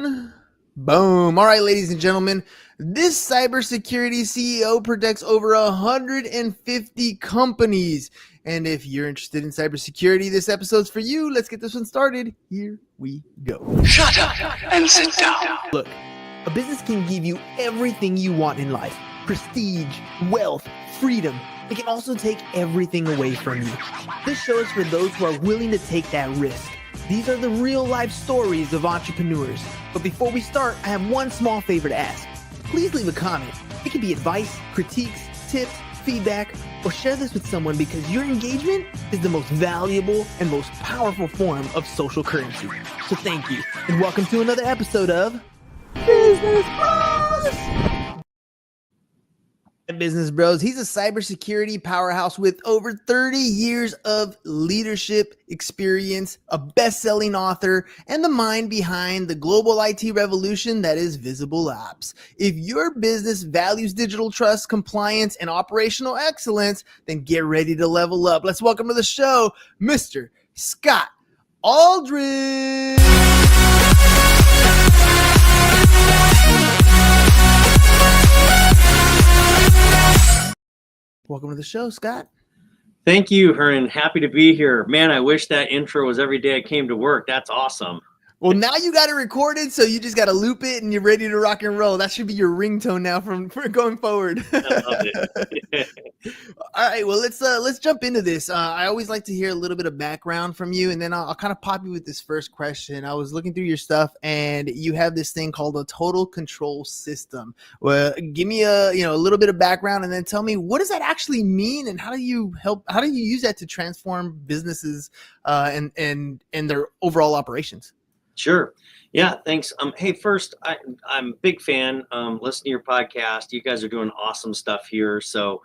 on. Boom. All right, ladies and gentlemen, this cybersecurity CEO protects over 150 companies. And if you're interested in cybersecurity, this episode's for you. Let's get this one started. Here we go. Shut up and sit down. Look, a business can give you everything you want in life. Prestige, wealth, freedom. It can also take everything away from you. This show is for those who are willing to take that risk. These are the real life stories of entrepreneurs. But before we start, I have one small favor to ask. Please leave a comment. It can be advice, critiques, tips, feedback, or share this with someone because your engagement is the most valuable and most powerful form of social currency. So thank you, and welcome to another episode of Business Bros. Business Bros. He's a cybersecurity powerhouse with over 30 years of leadership experience, a best-selling author, and the mind behind the global IT revolution that is VisibleOps. If your business values digital trust, compliance, and operational excellence, then get ready to level up. Let's welcome to the show, Mr. Scott Alldridge. Welcome to the show, Scott. Thank you, Hernan. Happy to be here. Man, I wish that intro was every day I came to work. That's awesome. Well, now you got it recorded, so you just got to loop it and you're ready to rock and roll. That should be your ringtone now from going forward. I love it. All right, well, let's jump into this. I always like to hear a little bit of background from you, and then I'll kind of pop you with this first question. I was looking through your stuff, and you have this thing called a total control system. Well, give me a little bit of background, and then tell me, what does that actually mean, and how do you use that to transform businesses and their overall operations? Sure. Yeah, thanks. Hey, first, I'm a big fan. Listen to your podcast. You guys are doing awesome stuff here. So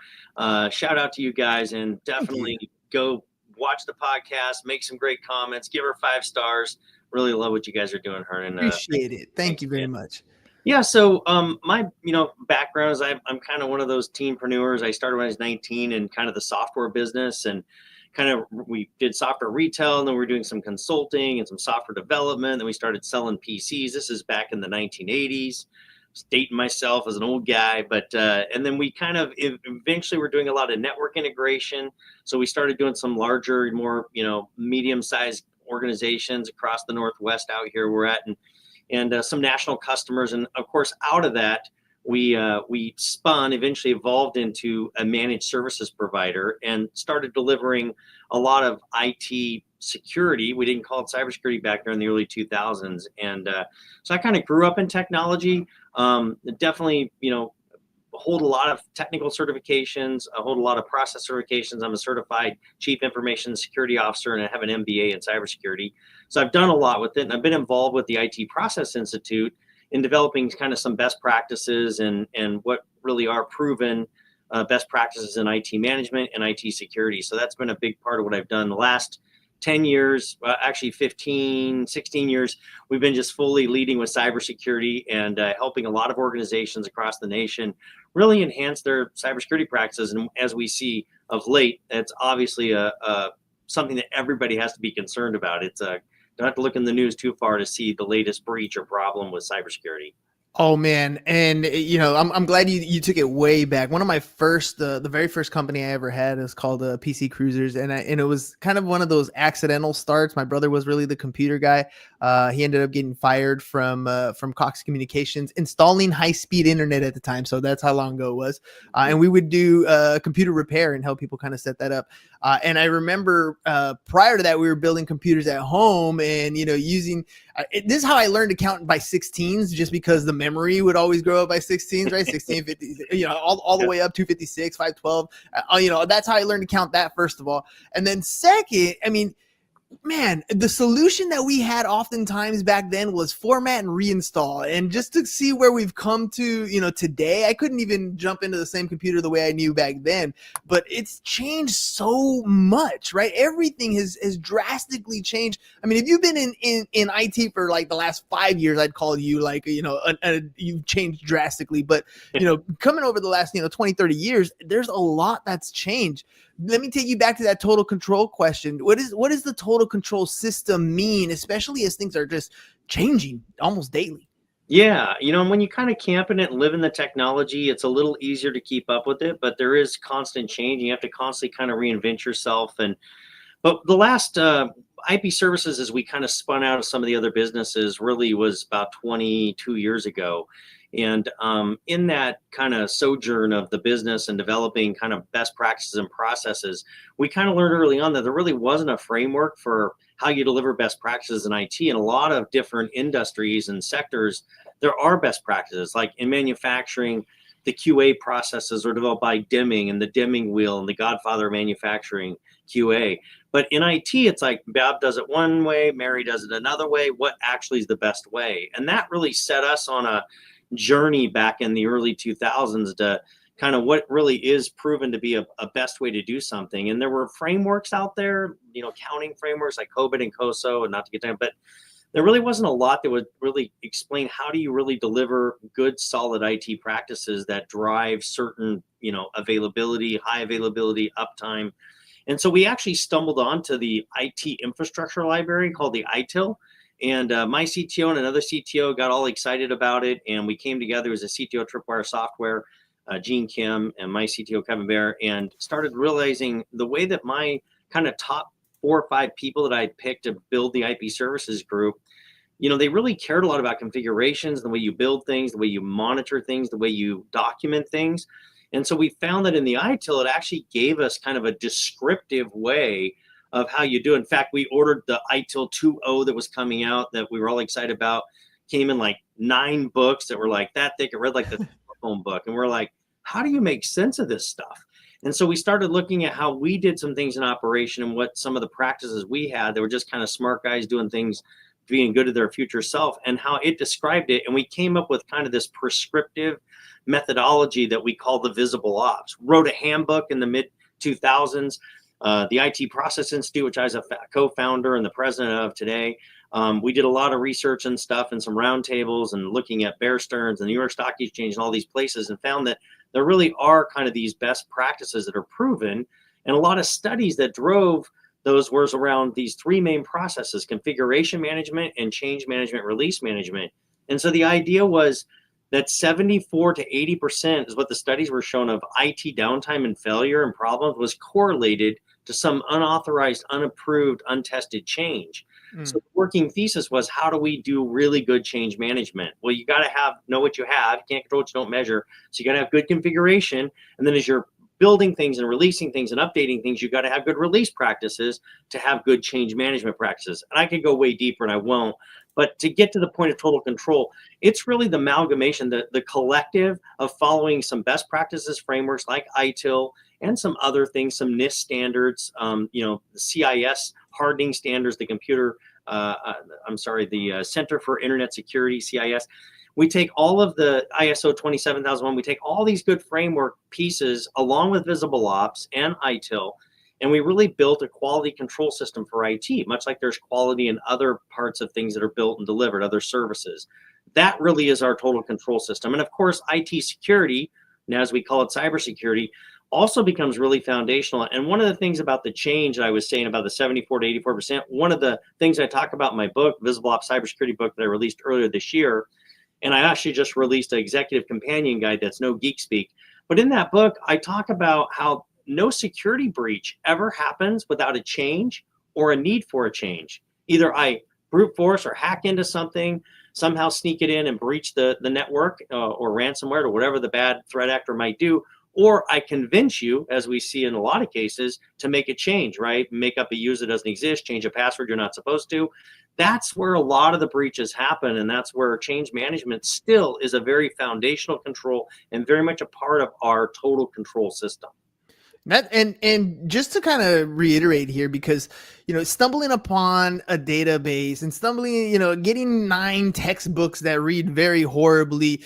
shout out to you guys, and definitely go watch the podcast, make some great comments, give her 5 stars. Really love what you guys are doing, Hernan. Appreciate it. Thank you very much. Yeah. So my background is I'm kind of one of those teenpreneurs. I started when I was 19 in kind of the software business, and we did software retail, and then we were doing some consulting and some software development. Then we started selling PCs. This is back in the 1980s. Dating myself as an old guy, but and then we kind of eventually were doing a lot of network integration. So we started doing some larger, more medium-sized organizations across the Northwest out here we're at, and some national customers. And of course, out of that, we eventually evolved into a managed services provider and started delivering a lot of IT security. We didn't call it cybersecurity back there in the early 2000s. And so I kind of grew up in technology, definitely, hold a lot of technical certifications, I hold a lot of process certifications. I'm a certified chief information security officer, and I have an MBA in cybersecurity. So I've done a lot with it, and I've been involved with the IT Process Institute in developing kind of some best practices and what really are proven best practices in IT management and IT security. So that's been a big part of what I've done the last 10 years, actually 15, 16 years. We've been just fully leading with cybersecurity and helping a lot of organizations across the nation really enhance their cybersecurity practices. And as we see of late, it's obviously something that everybody has to be concerned about. It's don't have to look in the news too far to see the latest breach or problem with cybersecurity. Oh man, and I'm glad you took it way back. One of my first, the very first company I ever had is called PC Cruisers, and it was kind of one of those accidental starts. My brother was really the computer guy. He ended up getting fired from Cox Communications, installing high-speed internet at the time. So that's how long ago it was. And we would do computer repair and help people kind of set that up. And I remember prior to that, we were building computers at home and using. This is how I learned to count by 16s, just because the memory would always grow up by 16s, right? 16, 50, all the way up 256, 512. That's how I learned to count that, first of all. And then second, man, the solution that we had oftentimes back then was format and reinstall. And just to see where we've come to, today, I couldn't even jump into the same computer the way I knew back then, but it's changed so much, right? Everything has drastically changed. If you've been in IT for like the last 5 years, I'd call you like, you've changed drastically, but, coming over the last, 20, 30 years, there's a lot that's changed. Let me take you back to that total control question. What does the total control system mean, especially as things are just changing almost daily? Yeah, and when you kind of camp in it and live in the technology, it's a little easier to keep up with it, but there is constant change. You have to constantly kind of reinvent yourself. But the last IP services, as we kind of spun out of some of the other businesses, really was about 22 years ago. And in that kind of sojourn of the business and developing kind of best practices and processes, we kind of learned early on that there really wasn't a framework for how you deliver best practices in IT. In a lot of different industries and sectors, there are best practices, like in manufacturing. The QA processes are developed by Deming and the Deming wheel and the godfather of manufacturing, QA. But in IT, it's like Bob does it one way, Mary does it another way. What actually is the best way? And that really set us on a journey back in the early 2000s to kind of what really is proven to be a best way to do something. And there were frameworks out there, counting frameworks like COBIT and COSO, and not to get down, but there really wasn't a lot that would really explain how do you really deliver good, solid IT practices that drive certain, availability, high availability, uptime. And so we actually stumbled onto the IT infrastructure library called the ITIL. And my CTO and another CTO got all excited about it. And we came together as a CTO Tripwire Software, Gene Kim, and my CTO Kevin Bear, and started realizing the way that my kind of top 4 or 5 people that I'd picked to build the IP services group, they really cared a lot about configurations, the way you build things, the way you monitor things, the way you document things. And so we found that in the ITIL, it actually gave us kind of a descriptive way of how you do. In fact, we ordered the ITIL 2.0 that was coming out that we were all excited about. Came in like 9 books that were like that thick. It read like the phone book. And we're like, how do you make sense of this stuff? And so we started looking at how we did some things in operation and what some of the practices we had. They were just kind of smart guys doing things, being good to their future self, and how it described it. And we came up with kind of this prescriptive methodology that we call the VisibleOps. Wrote a handbook in the mid 2000s. The IT Process Institute, which I was a co-founder and the president of today, we did a lot of research and stuff and some roundtables and looking at Bear Stearns and the New York Stock Exchange and all these places, and found that there really are kind of these best practices that are proven. And a lot of studies that drove those was around these 3 main processes: configuration management and change management, release management. And so the idea was that 74 to 80% is what the studies were shown of IT downtime and failure and problems was correlated to some unauthorized, unapproved, untested change. So the working thesis was, how do we do really good change management? Well, you got to know what you have. You can't control what you don't measure. So you got to have good configuration. And then as you're building things and releasing things and updating things, you got to have good release practices to have good change management practices. And I could go way deeper and I won't. But to get to the point of total control, it's really the amalgamation, the collective of following some best practices frameworks like ITIL and some other things, some NIST standards, CIS hardening standards, the Center for Internet Security, CIS. We take all of the ISO 27001, we take all these good framework pieces along with VisibleOps and ITIL, and we really built a quality control system for IT, much like there's quality in other parts of things that are built and delivered, other services. That really is our total control system. And of course, IT security, now as we call it cybersecurity, also becomes really foundational. And one of the things about the change I was saying about the 74 to 84%, one of the things I talk about in my book, VisibleOps Cybersecurity book that I released earlier this year, and I actually just released an executive companion guide that's no geek speak. But in that book, I talk about how no security breach ever happens without a change or a need for a change. Either I brute force or hack into something, somehow sneak it in and breach the network or ransomware or whatever the bad threat actor might do, or I convince you, as we see in a lot of cases, to make a change, right? Make up a user that doesn't exist, change a password you're not supposed to. That's where a lot of the breaches happen, and that's where change management still is a very foundational control and very much a part of our total control system. That and just to kind of reiterate here, because stumbling upon a database and getting 9 textbooks that read very horribly,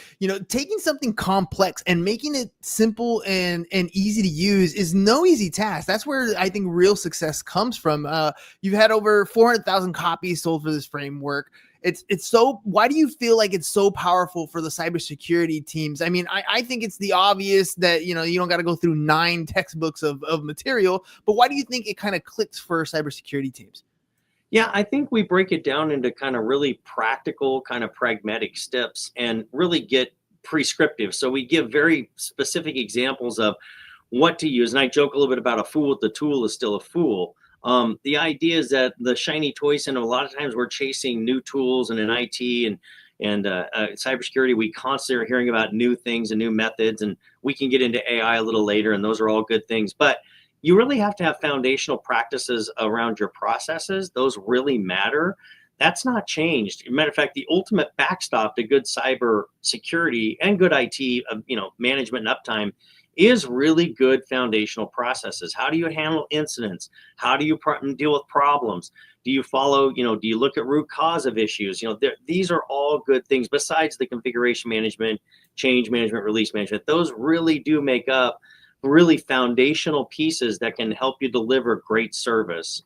taking something complex and making it simple and easy to use is no easy task. That's where I think real success comes from. You've had over 400,000 copies sold for this framework. It's so, why do you feel like it's so powerful for the cybersecurity teams? I mean, I think it's the obvious that, you don't got to go through 9 textbooks of material, but why do you think it kind of clicks for cybersecurity teams? Yeah, I think we break it down into kind of really practical, kind of pragmatic steps and really get prescriptive. So we give very specific examples of what to use. And I joke a little bit about a fool with the tool is still a fool. The idea is that the shiny toy syndrome, a lot of times we're chasing new tools, and in IT and cybersecurity, we constantly are hearing about new things and new methods, and we can get into AI a little later, and those are all good things. But you really have to have foundational practices around your processes. Those really matter. That's not changed. As a matter of fact, the ultimate backstop to good cyber security and good IT, management and uptime is really good foundational processes. How do you handle incidents? How do you deal with problems? Do you follow, do you look at root cause of issues? These are all good things besides the configuration management, change management, release management. Those really do make up really foundational pieces that can help you deliver great service.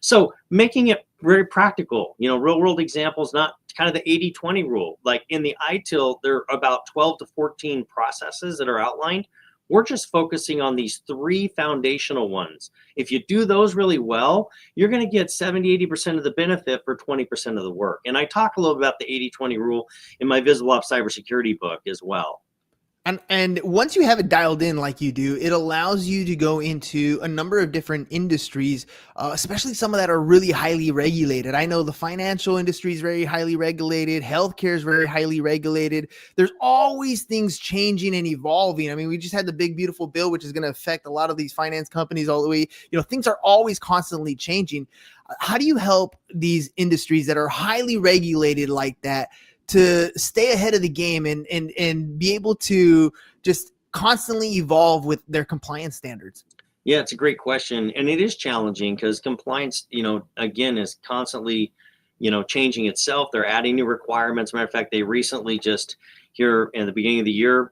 So making it very practical, real world examples, not kind of the 80-20 rule. Like in the ITIL, there are about 12 to 14 processes that are outlined. We're just focusing on these 3 foundational ones. If you do those really well, you're going to get 70, 80% of the benefit for 20% of the work. And I talk a little about the 80-20 rule in my VisibleOps cybersecurity book as well. And once you have it dialed in like you do, it allows you to go into a number of different industries, especially some of that are really highly regulated. I know the financial industry is very highly regulated. Healthcare is very highly regulated. There's always things changing and evolving. I mean, we just had the big, beautiful bill, which is going to affect a lot of these finance companies all the way. Things are always constantly changing. How do you help these industries that are highly regulated like that to stay ahead of the game and be able to just constantly evolve with their compliance standards? Yeah, it's a great question. And it is challenging because compliance, again, is constantly, changing itself. They're adding new requirements. Matter of fact, they recently just here in the beginning of the year,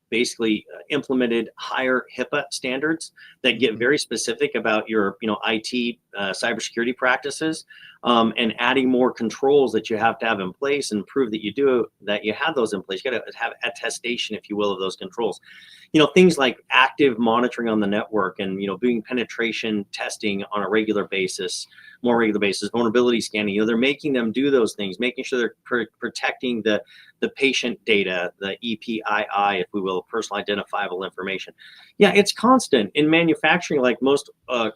basically implemented higher HIPAA standards that get very specific about your, IT cybersecurity practices, and adding more controls that you have to have in place and prove that you have those in place. You got to have attestation, if you will, of those controls. Things like active monitoring on the network and, doing penetration testing on a more regular basis, vulnerability scanning. They're making them do those things, making sure they're protecting the patient data, the EPII, if we will, personal identifiable information. Yeah, it's constant in manufacturing. Like most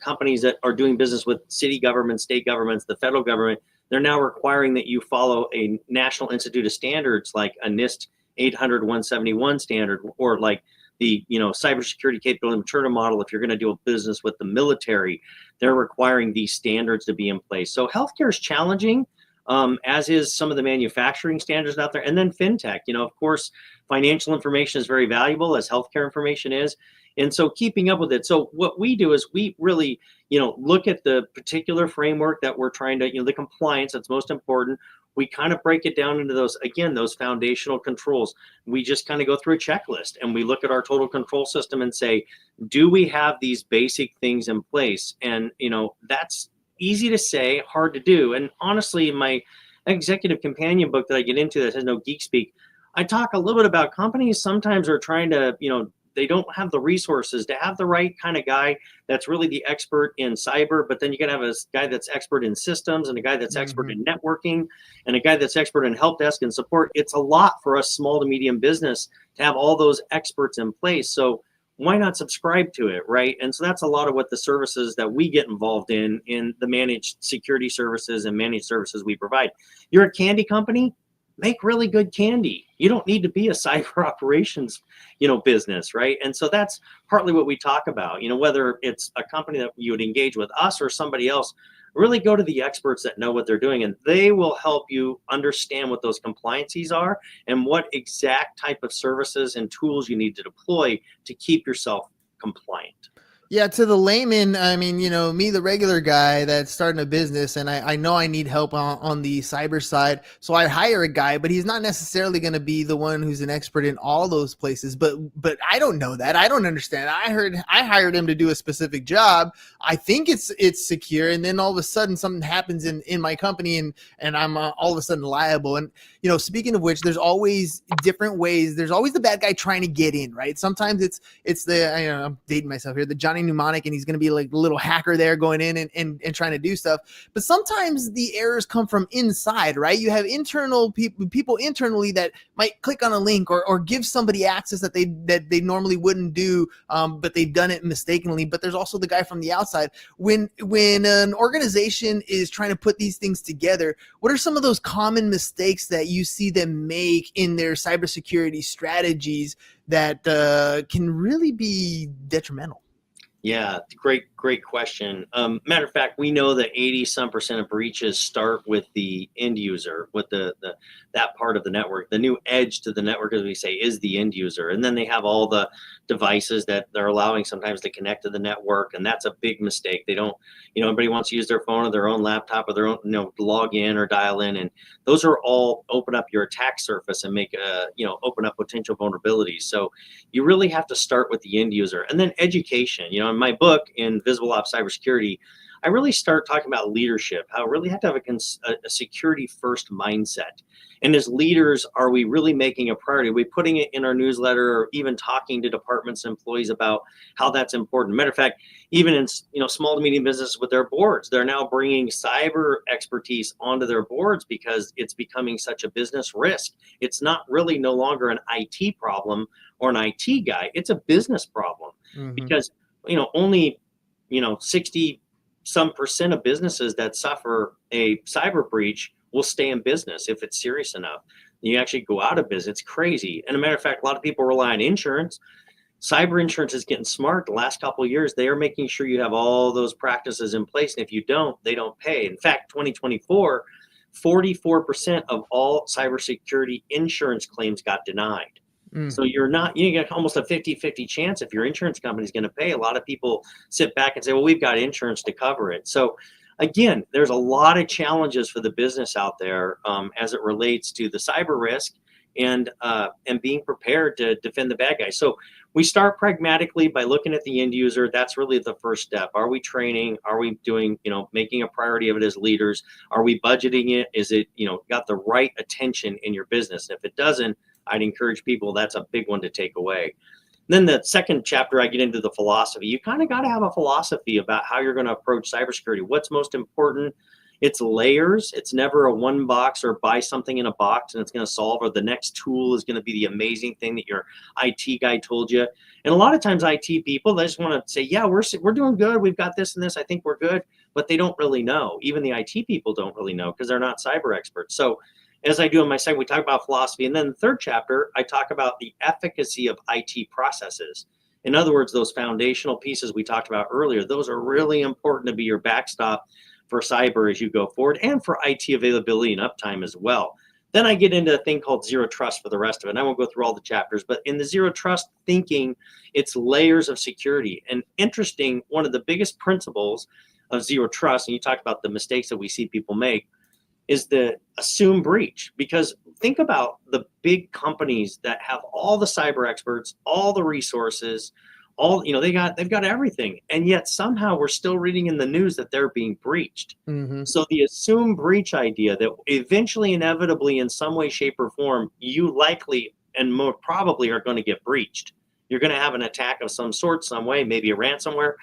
companies that are doing business with city governments, state governments, the federal government, they're now requiring that you follow a National Institute of Standards like a NIST 800-171 standard, or like the cybersecurity capability maturity model. If you're going to do a business with the military, they're requiring these standards to be in place. So healthcare is challenging, as is some of the manufacturing standards out there. And then fintech, of course, financial information is very valuable, as healthcare information is. And so keeping up with it. So what we do is we really, look at the particular framework that we're trying to, the compliance that's most important. We kind of break it down into those foundational controls. We just kind of go through a checklist and we look at our total control system and say, do we have these basic things in place? And, that's easy to say, hard to do. And honestly, in my executive companion book that I get into that has no geek speak, I talk a little bit about companies sometimes are trying to, they don't have the resources to have the right kind of guy that's really the expert in cyber, but then you got to have a guy that's expert in systems and a guy that's expert in networking and a guy that's expert in help desk and support. It's a lot for us small to medium business to have all those experts in place. So why not subscribe to it, right? And so that's a lot of what the services that we get involved in the managed security services and managed services we provide. You're a candy company, make really good candy. You don't need to be a cyber operations, business, right? And so that's partly what we talk about, whether it's a company that you would engage with us or somebody else, really go to the experts that know what they're doing, and they will help you understand what those compliances are and what exact type of services and tools you need to deploy to keep yourself compliant. Yeah, to the layman, I mean, me, the regular guy that's starting a business, and I know I need help on the cyber side. So I hire a guy, but he's not necessarily going to be the one who's an expert in all those places. But I don't know that. I don't understand. I hired him to do a specific job. I think it's secure, and then all of a sudden something happens in my company, and I'm all of a sudden liable. And speaking of which, there's always different ways. There's always the bad guy trying to get in, right? Sometimes it's the I'm dating myself here, the Johnny turning mnemonic and he's going to be like the little hacker there going in and trying to do stuff. But sometimes the errors come from inside, right? You have internal people internally that might click on a link or give somebody access that they normally wouldn't do, but they've done it mistakenly. But there's also the guy from the outside. When an organization is trying to put these things together, what are some of those common mistakes that you see them make in their cybersecurity strategies that can really be detrimental? Yeah, great question. Matter of fact, we know that 80% of breaches start with the end user, with that part of the network. The new edge to the network, as we say, is the end user, and then they have all the devices that they're allowing sometimes to connect to the network, and that's a big mistake. They don't, everybody wants to use their phone or their own laptop or their own, log in or dial in, and those are all open up your attack surface and make open up potential vulnerabilities. So you really have to start with the end user, and then education. In my book, in VisibleOps Cybersecurity, I really start talking about leadership, how we really have to have a security first mindset. And as leaders, are we really making a priority? Are we putting it in our newsletter or even talking to departments and employees about how that's important? Matter of fact, even in small to medium businesses with their boards, they're now bringing cyber expertise onto their boards because it's becoming such a business risk. It's not really no longer an IT problem or an IT guy. It's a business problem because only 60 some percent of businesses that suffer a cyber breach will stay in business if it's serious enough. You actually go out of business. It's crazy. And a matter of fact, a lot of people rely on insurance. Cyber insurance is getting smart. The last couple of years, they are making sure you have all those practices in place. And if you don't, they don't pay. In fact, 2024, 44% of all cybersecurity insurance claims got denied. So you get almost a 50-50 chance if your insurance company is going to pay. A lot of people sit back and say, well, we've got insurance to cover it. So again, there's a lot of challenges for the business out there as it relates to the cyber risk and being prepared to defend the bad guys. So we start pragmatically by looking at the end user. That's really the first step. Are we training? Are we doing, making a priority of it as leaders? Are we budgeting it? Is it, got the right attention in your business? And if it doesn't, I'd encourage people, that's a big one to take away. Then the second chapter, I get into the philosophy. You kind of got to have a philosophy about how you're going to approach cybersecurity. What's most important? It's layers. It's never a one box or buy something in a box and it's going to solve, or the next tool is going to be the amazing thing that your IT guy told you. And a lot of times IT people, they just want to say, yeah, we're doing good. We've got this and this. I think we're good. But they don't really know. Even the IT people don't really know because they're not cyber experts. So as I do in my segment, we talk about philosophy. And then the third chapter, I talk about the efficacy of IT processes. In other words, those foundational pieces we talked about earlier, those are really important to be your backstop for cyber as you go forward and for IT availability and uptime as well. Then I get into a thing called zero trust for the rest of it. And I won't go through all the chapters, but in the zero trust thinking, it's layers of security. And interesting, one of the biggest principles of zero trust, and you talked about the mistakes that we see people make, is the assume breach. Because think about the big companies that have all the cyber experts, all the resources, they've got everything, and yet somehow we're still reading in the news that they're being breached. So the assume breach idea that eventually, inevitably, in some way, shape, or form, you likely and more probably are going to get breached. You're going to have an attack of some sort, some way, maybe a ransomware,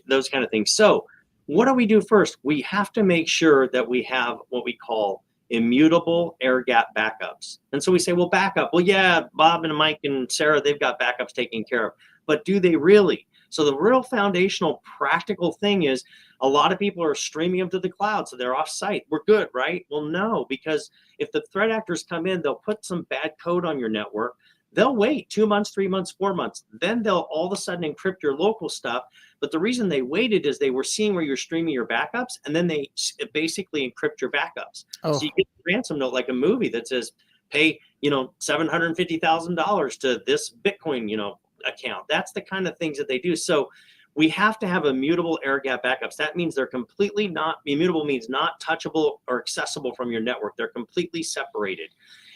those kind of things. So what do we do first? We have to make sure that we have what we call immutable air gap backups. And so we say, well, backup. Well, yeah, Bob and Mike and Sarah, they've got backups taken care of. But do they really? So the real foundational practical thing is a lot of people are streaming them to the cloud, so they're off site. We're good, right? Well, no, because if the threat actors come in, they'll put some bad code on your network. They'll wait 2 months, 3 months, 4 months. Then they'll all of a sudden encrypt your local stuff. But the reason they waited is they were seeing where you're streaming your backups, and then they basically encrypt your backups. So you get a ransom note like a movie that says, pay, $750,000 to this Bitcoin, account. That's the kind of things that they do. So we have to have immutable air gap backups. That means they're completely not immutable, means not touchable or accessible from your network. They're completely separated.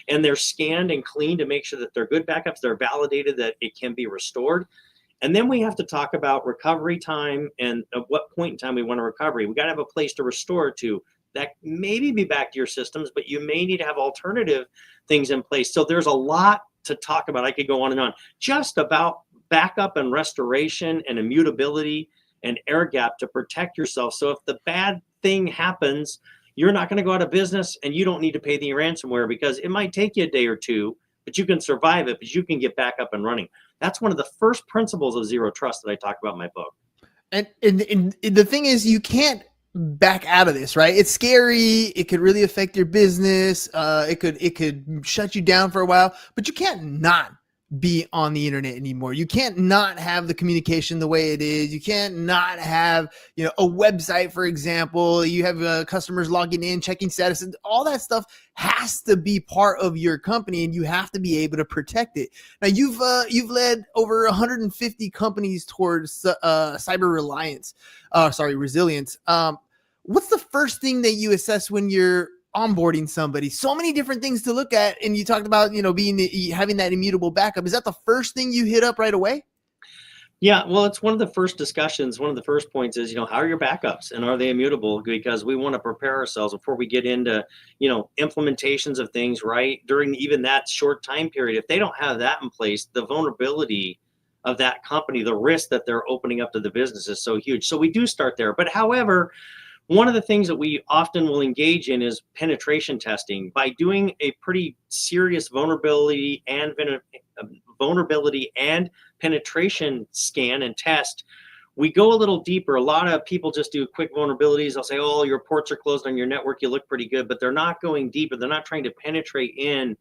And they're scanned and cleaned to make sure that they're good backups. They're validated that it can be restored. And then we have to talk about recovery time and at what point in time we want a recovery. We got to have a place to restore to that maybe be back to your systems, but you may need to have alternative things in place. So there's a lot to talk about. I could go on and on just about backup and restoration and immutability and air gap to protect yourself. So if the bad thing happens, you're not going to go out of business, and you don't need to pay the ransomware, because it might take you a day or two, but you can survive it, but you can get back up and running. That's one of the first principles of zero trust that I talk about in my book. And the thing is, you can't back out of this, right? It's scary. It could really affect your business. It could shut you down for a while, but you can't not be on the internet anymore. You can't not have the communication the way it is. You can't not have, a website, for example. You have customers logging in, checking status, and all that stuff has to be part of your company, and you have to be able to protect it. Now, you've led over 150 companies towards cyber resilience. What's the first thing that you assess when you're onboarding somebody? So many different things to look at, and you talked about having that immutable backup. Is that the first thing you hit up right away? Yeah, well, it's one of the first discussions. One of the first points is, how are your backups, and are they immutable? Because we want to prepare ourselves before we get into, implementations of things, right? During even that short time period, if they don't have that in place, the vulnerability of that company, the risk that they're opening up to the business is so huge. So we do start there. But however, one of the things that we often will engage in is penetration testing. By doing a pretty serious vulnerability and penetration scan and test, we go a little deeper. A lot of people just do quick vulnerabilities. They'll say, oh, your ports are closed on your network, you look pretty good, but they're not going deeper. They're not trying to penetrate in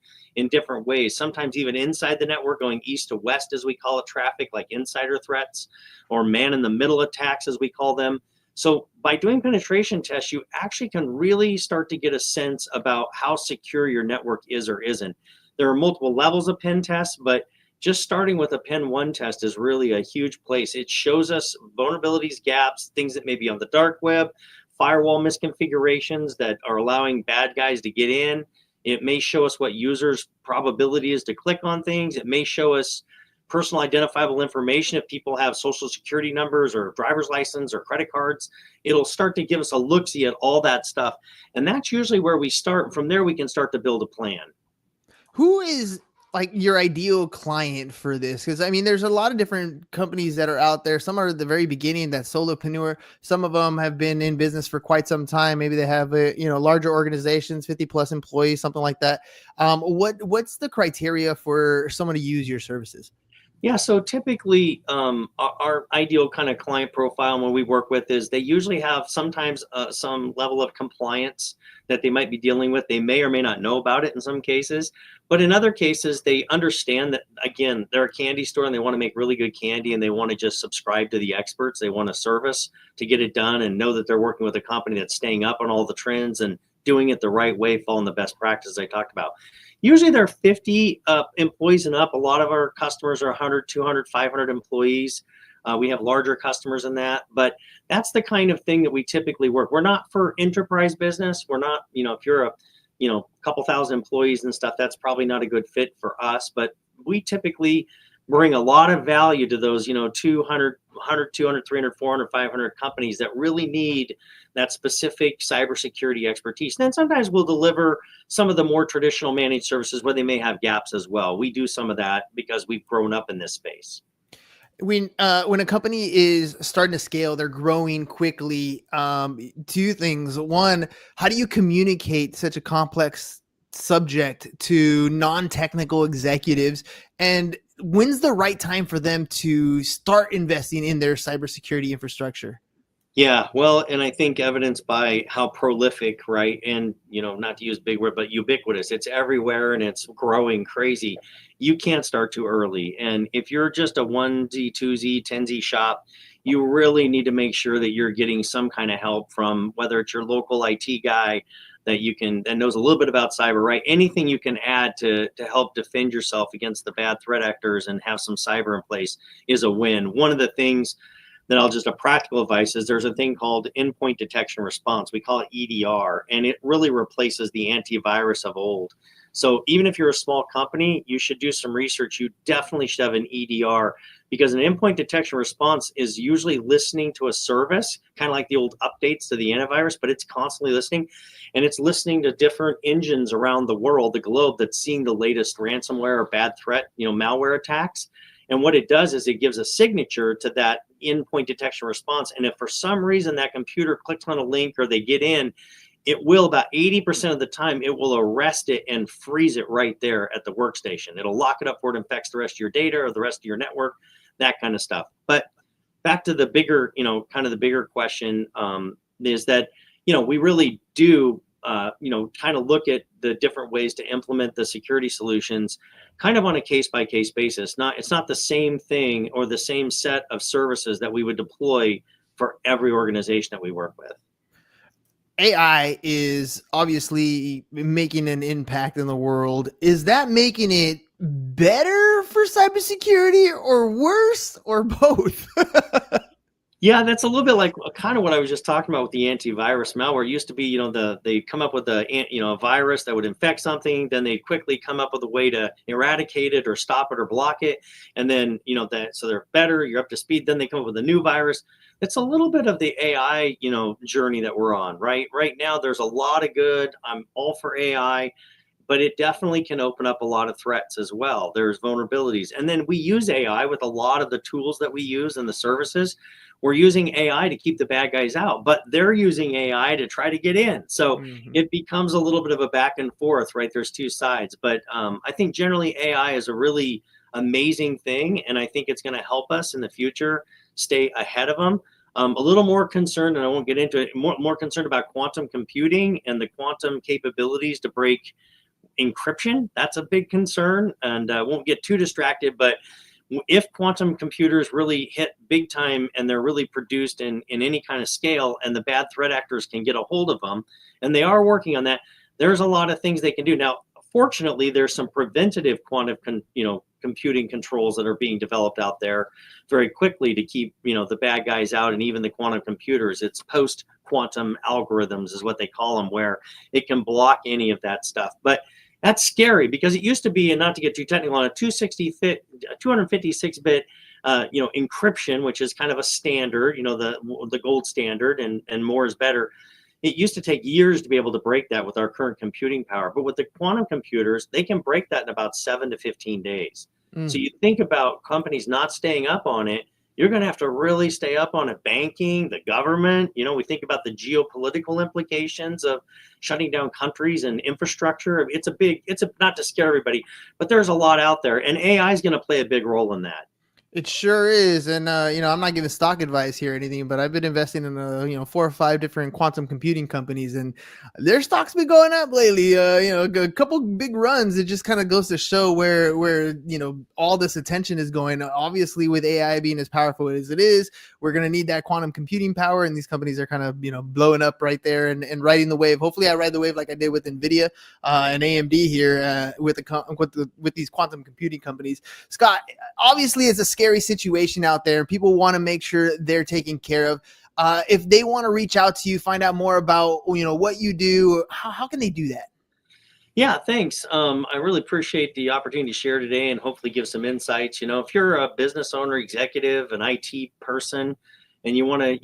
different ways, sometimes even inside the network, going east to west, as we call it, traffic, like insider threats, or man-in-the-middle attacks, as we call them. So by doing penetration tests, you actually can really start to get a sense about how secure your network is or isn't. There are multiple levels of pen tests, but just starting with a pen 1 test is really a huge place. It shows us vulnerabilities, gaps, things that may be on the dark web, firewall misconfigurations that are allowing bad guys to get in. It may show us what users' probability is to click on things. It may show us personal identifiable information. If people have social security numbers or driver's license or credit cards, it'll start to give us a look-see at all that stuff. And that's usually where we start. From there, we can start to build a plan. Who is like your ideal client for this? Because there's a lot of different companies that are out there. Some are at the very beginning, that solopreneur. Some of them have been in business for quite some time. Maybe they have larger organizations, 50 plus employees, something like that. What's the criteria for someone to use your services? Yeah, so typically our ideal kind of client profile when we work with is they usually have sometimes some level of compliance that they might be dealing with. They may or may not know about it in some cases, but in other cases, they understand that, again, they're a candy store and they want to make really good candy, and they want to just subscribe to the experts. They want a service to get it done and know that they're working with a company that's staying up on all the trends and doing it the right way, following the best practices I talked about. Usually there are 50 employees and up. A lot of our customers are 100, 200, 500 employees. We have larger customers than that, but that's the kind of thing that we typically work. We're not for enterprise business. We're not, if you're a, couple thousand employees and stuff, that's probably not a good fit for us, but we typically bring a lot of value to those, 200, 200, 300, 400, 500 companies that really need that specific cybersecurity expertise. And then sometimes we'll deliver some of the more traditional managed services where they may have gaps as well. We do some of that because we've grown up in this space. When a company is starting to scale, they're growing quickly. Two things. One, how do you communicate such a complex subject to non-technical executives? And when's the right time for them to start investing in their cybersecurity infrastructure? Yeah, well, and I think evidenced by how prolific, right? And, not to use big word, but ubiquitous. It's everywhere and it's growing crazy. You can't start too early. And if you're just a 1Z, 2Z, 10Z shop, you really need to make sure that you're getting some kind of help from, whether it's your local IT guy that knows a little bit about cyber, right? Anything you can add to help defend yourself against the bad threat actors and have some cyber in place is a win. One of the things that a practical advice is, there's a thing called endpoint detection response. We call it EDR, and it really replaces the antivirus of old. So even if you're a small company, you should do some research. You definitely should have an EDR, because an endpoint detection response is usually listening to a service, kind of like the old updates to the antivirus, but it's constantly listening, and it's listening to different engines around the world, the globe, that's seeing the latest ransomware or bad threat, malware attacks. And what it does is it gives a signature to that endpoint detection response. And if for some reason that computer clicks on a link or they get in, it will, about 80% of the time, it will arrest it and freeze it right there at the workstation. It'll lock it up before it infects the rest of your data or the rest of your network, that kind of stuff. But back to the bigger, kind of the bigger question, is that, we really do, kind of look at the different ways to implement the security solutions kind of on a case-by-case basis. It's not the same thing or the same set of services that we would deploy for every organization that we work with. AI is obviously making an impact in the world. Is that making it better for cybersecurity or worse or both? Yeah, that's a little bit like kind of what I was just talking about with the antivirus malware. It used to be, they come up with a virus that would infect something, then they quickly come up with a way to eradicate it or stop it or block it, and then so they're better, you're up to speed. Then they come up with a new virus. It's a little bit of the AI, journey that we're on, right? Right now, there's a lot of good. I'm all for AI, but it definitely can open up a lot of threats as well. There's vulnerabilities. And then we use AI with a lot of the tools that we use and the services. We're using AI to keep the bad guys out, but they're using AI to try to get in. So it becomes a little bit of a back and forth, right? There's two sides. But I think generally AI is a really amazing thing. And I think it's going to help us in the future stay ahead of them. A little more concerned, and I won't get into it, more concerned about quantum computing and the quantum capabilities to break encryption. That's a big concern, and I won't get too distracted, but if quantum computers really hit big time and they're really produced in any kind of scale and the bad threat actors can get a hold of them, and they are working on that, there's a lot of things they can do. Now, fortunately, there's some preventative quantum computing controls that are being developed out there very quickly to keep the bad guys out, and even the quantum computers. It's post quantum algorithms is what they call them, where it can block any of that stuff. But that's scary because it used to be, and not to get too technical, on a 256-bit encryption, which is kind of a standard, the gold standard, and more is better. It used to take years to be able to break that with our current computing power. But with the quantum computers, they can break that in about 7 to 15 days. So you think about companies not staying up on it, you're going to have to really stay up on it. Banking, the government, we think about the geopolitical implications of shutting down countries and infrastructure. It's not to scare everybody, but there's a lot out there, and AI is going to play a big role in that. It sure is. And, I'm not giving stock advice here or anything, but I've been investing in, 4 or 5 different quantum computing companies, and their stock's been going up lately. A couple big runs. It just kind of goes to show where, all this attention is going. Obviously, with AI being as powerful as it is, we're going to need that quantum computing power. And these companies are kind of, blowing up right there and riding the wave. Hopefully I ride the wave like I did with NVIDIA and AMD here with these quantum computing companies. Scott, obviously it's a scary situation out there. People want to make sure they're taken care of. If they want to reach out to you, find out more about what you do, how can they do that? Yeah, thanks. I really appreciate the opportunity to share today and hopefully give some insights. If you're a business owner, executive, an IT person, and you want to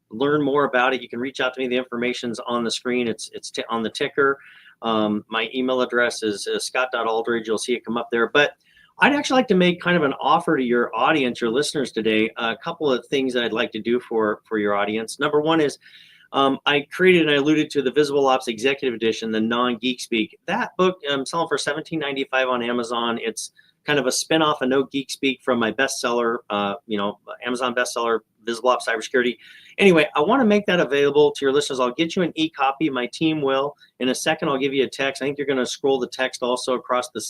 learn more about it, you can reach out to me. The information's on the screen. It's on the ticker. My email address is scott.alldridge. You'll see it come up there. But I'd actually like to make kind of an offer to your audience, your listeners today. A couple of things that I'd like to do for your audience. Number one is I created and I alluded to the VisibleOps Executive Edition, the non-geek speak. That book I'm selling for $17.95 on Amazon. It's kind of a spinoff of No Geek Speak from my bestseller, Amazon bestseller, VisibleOps Cybersecurity. Anyway, I want to make that available to your listeners. I'll get you an e-copy. My team will. In a second, I'll give you a text. I think you're going to scroll the text also across the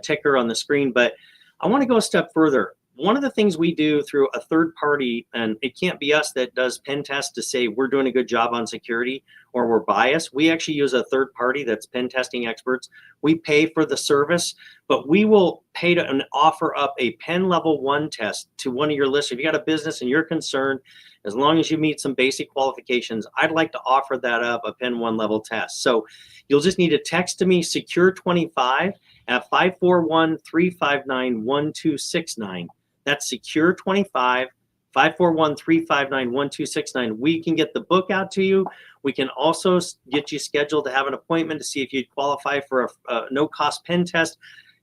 ticker on the screen, but I want to go a step further. One of the things we do through a third party, and it can't be us that does pen tests to say we're doing a good job on security or we're biased. We actually use a third party that's pen testing experts. We pay for the service, but we will pay to and offer up a pen level 1 test to one of your listeners. If you got a business and you're concerned, as long as you meet some basic qualifications, I'd like to offer that up, a pen 1 level test. So you'll just need to text to me Secure25 at 541-359-1269. That's Secure25, 541-359-1269. We can get the book out to you. We can also get you scheduled to have an appointment to see if you'd qualify for a no-cost pen test.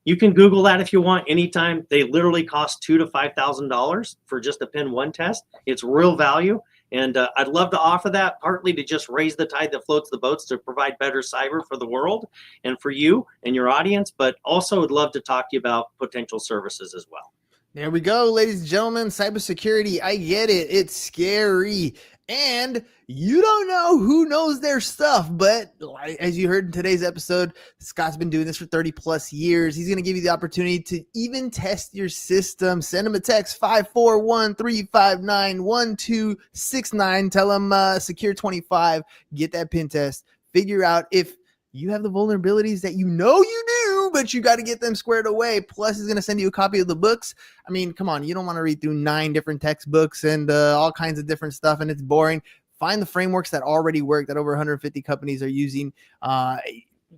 You can Google that if you want anytime. They literally cost $2,000 to $5,000 for just a Pen 1 test. It's real value. And I'd love to offer that, partly to just raise the tide that floats the boats, to provide better cyber for the world and for you and your audience, but also would love to talk to you about potential services as well. There we go, ladies and gentlemen. Cybersecurity, I get it. It's scary. And you don't know who knows their stuff. But as you heard in today's episode, Scott's been doing this for 30 plus years. He's going to give you the opportunity to even test your system. Send him a text, 541-359-1269. Tell him Secure25. Get that pen test. Figure out if you have the vulnerabilities that you know you do, but you got to get them squared away. Plus, he's going to send you a copy of the books. I mean, come on, you don't want to read through 9 different textbooks and all kinds of different stuff, and it's boring. Find the frameworks that already work, that over 150 companies are using.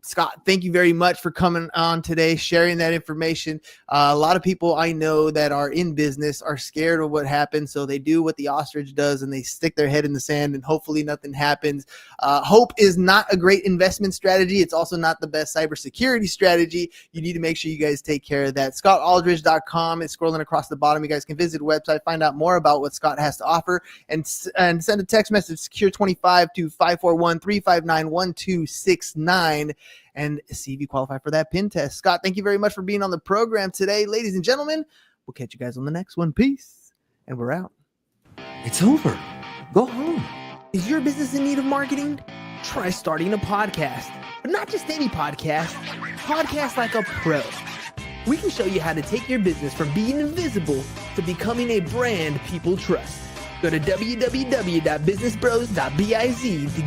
Scott, thank you very much for coming on today, sharing that information. A lot of people I know that are in business are scared of what happens, so they do what the ostrich does and they stick their head in the sand and hopefully nothing happens. Hope is not a great investment strategy. It's also not the best cybersecurity strategy. You need to make sure you guys take care of that. ScottAlldridge.com is scrolling across the bottom. You guys can visit the website, find out more about what Scott has to offer, and send a text message, Secure25, to 541-359-1269. And see if you qualify for that pen test. Scott, thank you very much for being on the program today. Ladies and gentlemen, we'll catch you guys on the next one. Peace. And we're out. It's over. Go home. Is your business in need of marketing? Try starting a podcast. But not just any podcast. Podcast like a pro. We can show you how to take your business from being invisible to becoming a brand people trust. Go to www.businessbros.biz to